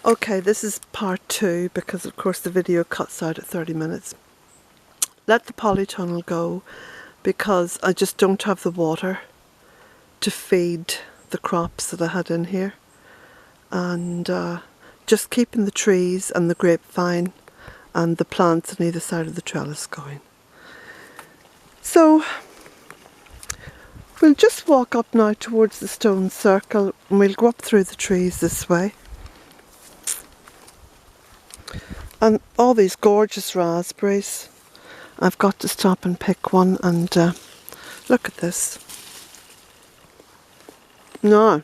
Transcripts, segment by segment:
Okay, this is part 2 because of course the video cuts out at 30 minutes. Let the polytunnel go because I just don't have the water to feed the crops that I had in here, and just keeping the trees and the grapevine and the plants on either side of the trellis going. So we'll just walk up now towards the stone circle and we'll go up through the trees this way. And all these gorgeous raspberries. I've got to stop and pick one, and look at this. No,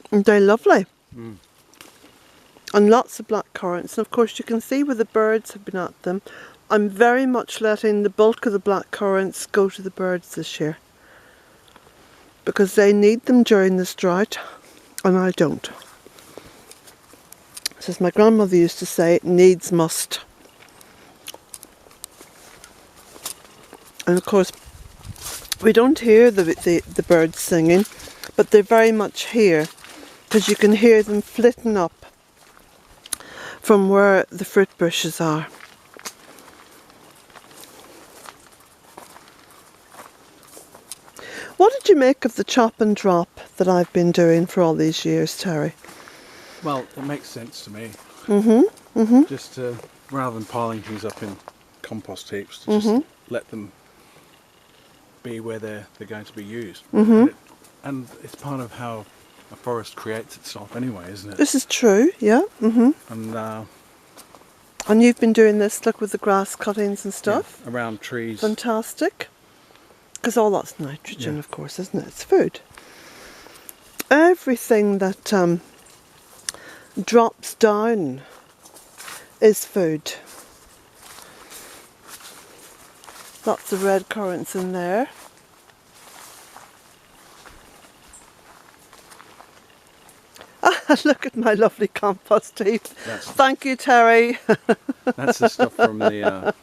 they're lovely. And lots of black currants. And of course you can see where the birds have been at them. I'm very much letting the bulk of the black currants go to the birds this year, because they need them during this drought and I don't. As my grandmother used to say, needs must. And of course, we don't hear the birds singing, but they're very much here, because you can hear them flitting up from where the fruit bushes are. What did you make of the chop and drop that I've been doing for all these years, Terry? Well, it makes sense to me. Just to, rather than piling things up in compost heaps, to just let them be where they're going to be used. And it's part of how a forest creates itself anyway, isn't it? This is true, yeah. And you've been doing this, look, with the grass cuttings and stuff. Yeah, around trees. Fantastic. Because all that's nitrogen, of course, isn't it? It's food. Everything that drops down is food. Lots of red currants in there. Look at my lovely compost heap. Thank you, Terry. That's the stuff from the,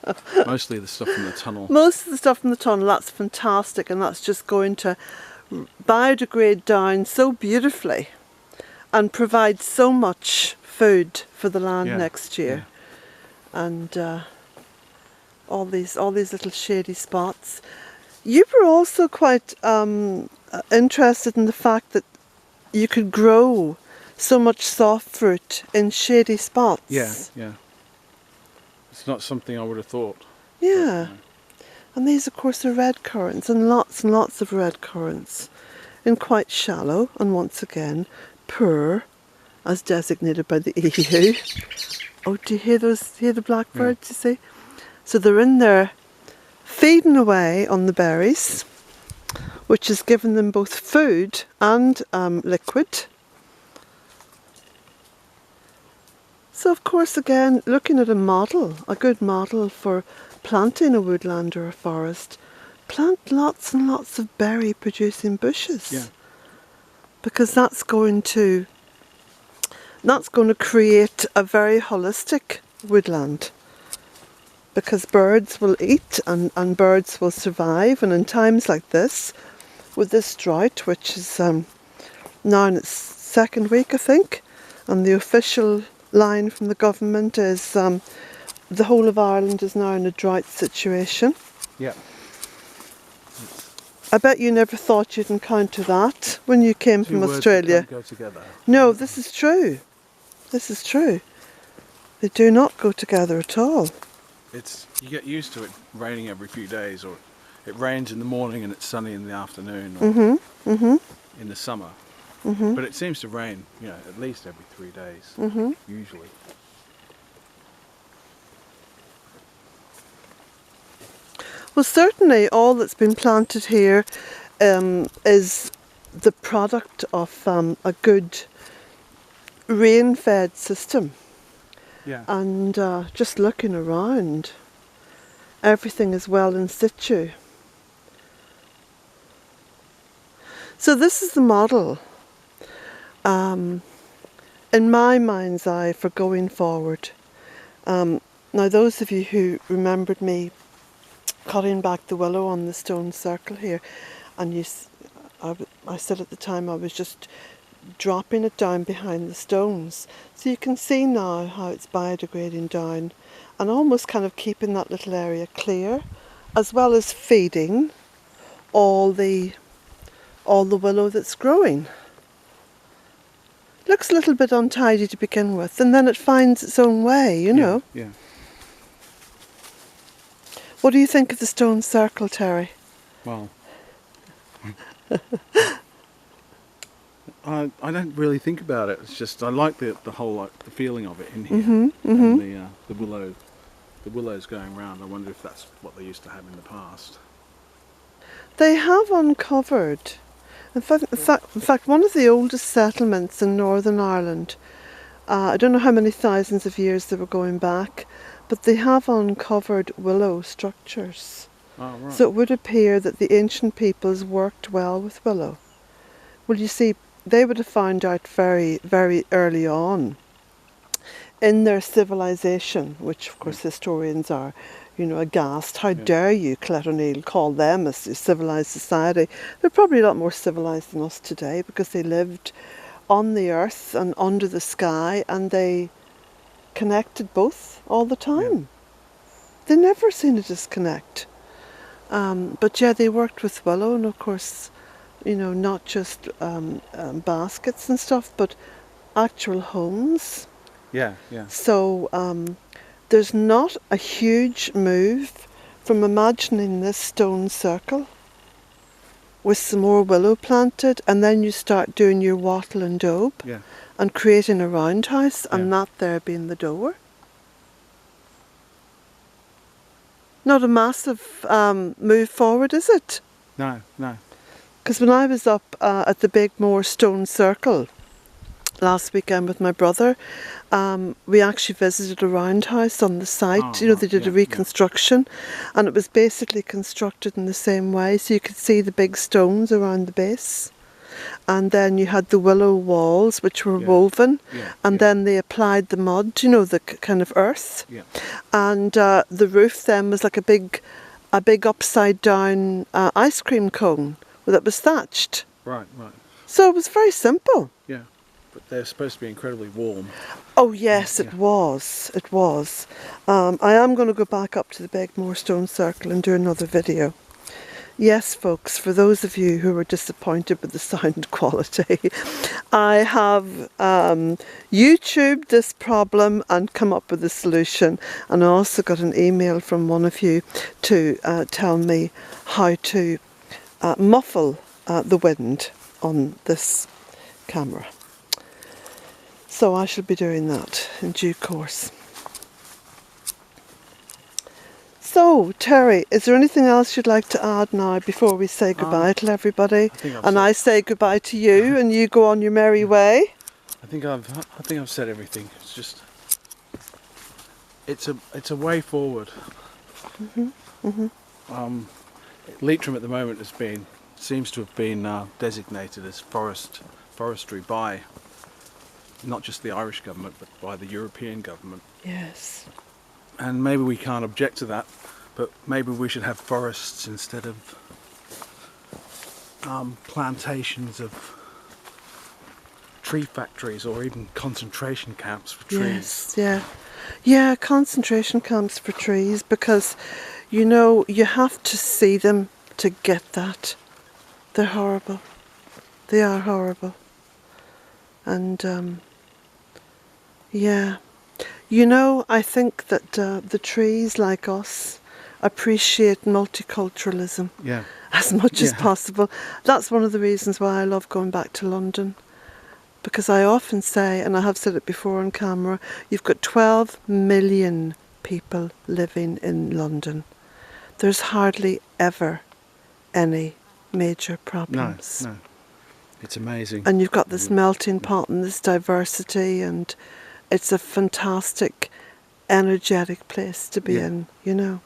mostly the stuff from the tunnel. Most of the stuff from the tunnel, that's fantastic, and that's just going to biodegrade down so beautifully and provide so much food for the land next year. And all these little shady spots. You were also quite interested in the fact that you could grow so much soft fruit in shady spots. Yeah. It's not something I would have thought. Yeah. And these, of course, are red currants, and lots of red currants, in quite shallow, and once again, poor, as designated by the EU. Oh, do you hear those? Hear the blackbirds? You see? So they're in there, feeding away on the berries, which has given them both food and liquid. So of course, again, looking at a good model for planting a woodland or a forest, plant lots and lots of berry producing bushes. Yeah. Because that's going to create a very holistic woodland. Because birds will eat and birds will survive, and in times like this, with this drought, which is now in its second week, I think, and the official line from the government is the whole of Ireland is now in a drought situation. Yeah. I bet you never thought you'd encounter that when you came from Australia. Two words that don't go together. No, this is true. This is true. They do not go together at all. You get used to it raining every few days, or it rains in the morning and it's sunny in the afternoon, or in the summer. But it seems to rain, at least every 3 days, usually. Well, certainly all that's been planted here is the product of a good rain-fed system. Yeah. And just looking around, everything is well in situ. So this is the model, in my mind's eye, for going forward. Now those of you who remembered me cutting back the willow on the stone circle here, and I said at the time I was just dropping it down behind the stones. So you can see now how it's biodegrading down and almost kind of keeping that little area clear, as well as feeding all the willow that's growing. Looks a little bit untidy to begin with, and then it finds its own way, you know. Yeah. What do you think of the stone circle, Terry? Well, I don't really think about it. It's just I like the whole the feeling of it in here, and the willows going round. I wonder if that's what they used to have in the past. They have uncovered, in fact, one of the oldest settlements in Northern Ireland. I don't know how many thousands of years they were going back, but they have uncovered willow structures. Oh, right. So it would appear that the ancient peoples worked well with willow. Well, you see, they would have found out very, very early on in their civilization, which of course historians are, you know, aghast. How dare you, Colette O'Neill, call them a civilised society? They're probably a lot more civilised than us today because they lived on the earth and under the sky, and they connected both all the time. They never seemed to disconnect. But yeah, they worked with willow, and of course, you know, not just baskets and stuff, but actual homes. Yeah. So there's not a huge move from imagining this stone circle with some more willow planted, and then you start doing your wattle and daub and creating a roundhouse, and that there being the door. Not a massive move forward, is it? No. Because when I was up at the Big Moor Stone Circle last weekend with my brother, we actually visited a roundhouse on the site. You know, they did a reconstruction, and it was basically constructed in the same way, so you could see the big stones around the base. And then you had the willow walls, which were woven, and then they applied the mud, you know, the kind of earth. And the roof then was like a big upside down ice cream cone that was thatched. Right. So it was very simple. Yeah, but they're supposed to be incredibly warm. Oh yes, it was. It was. I am going to go back up to the Big Moor Stone Circle and do another video. Yes, folks, for those of you who were disappointed with the sound quality, I have YouTubed this problem and come up with a solution, and I also got an email from one of you to tell me how to muffle the wind on this camera. So I shall be doing that in due course. So, Terry, is there anything else you'd like to add now before we say goodbye to everybody? I say goodbye to you, and you go on your merry way. I think I've said everything. It's just it's a way forward. Leitrim at the moment seems to have been designated as forestry by not just the Irish government, but by the European government. Yes. And maybe we can't object to that, but maybe we should have forests instead of plantations of tree factories, or even concentration camps for trees. Yeah, concentration camps for trees, because you know, you have to see them to get that. They're horrible. They are horrible. And yeah. You know, I think that the trees, like us, appreciate multiculturalism as much as possible. That's one of the reasons why I love going back to London. Because I often say, and I have said it before on camera, you've got 12 million people living in London. There's hardly ever any major problems. No. It's amazing. And you've got this melting pot and this diversity, and it's a fantastic, energetic place to be in, you know.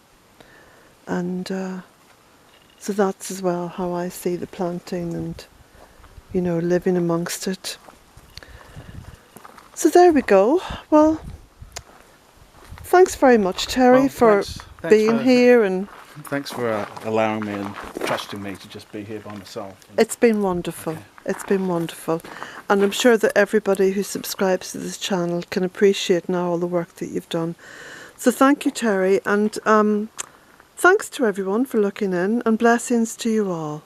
And so that's as well how I see the planting and, you know, living amongst it. So there we go. Well, thanks very much, Terry, for being here, and thanks for allowing me and trusting me to just be here by myself. It's been wonderful. It's been wonderful. And I'm sure that everybody who subscribes to this channel can appreciate now all the work that you've done. So thank you, Terry, and thanks to everyone for looking in, and blessings to you all.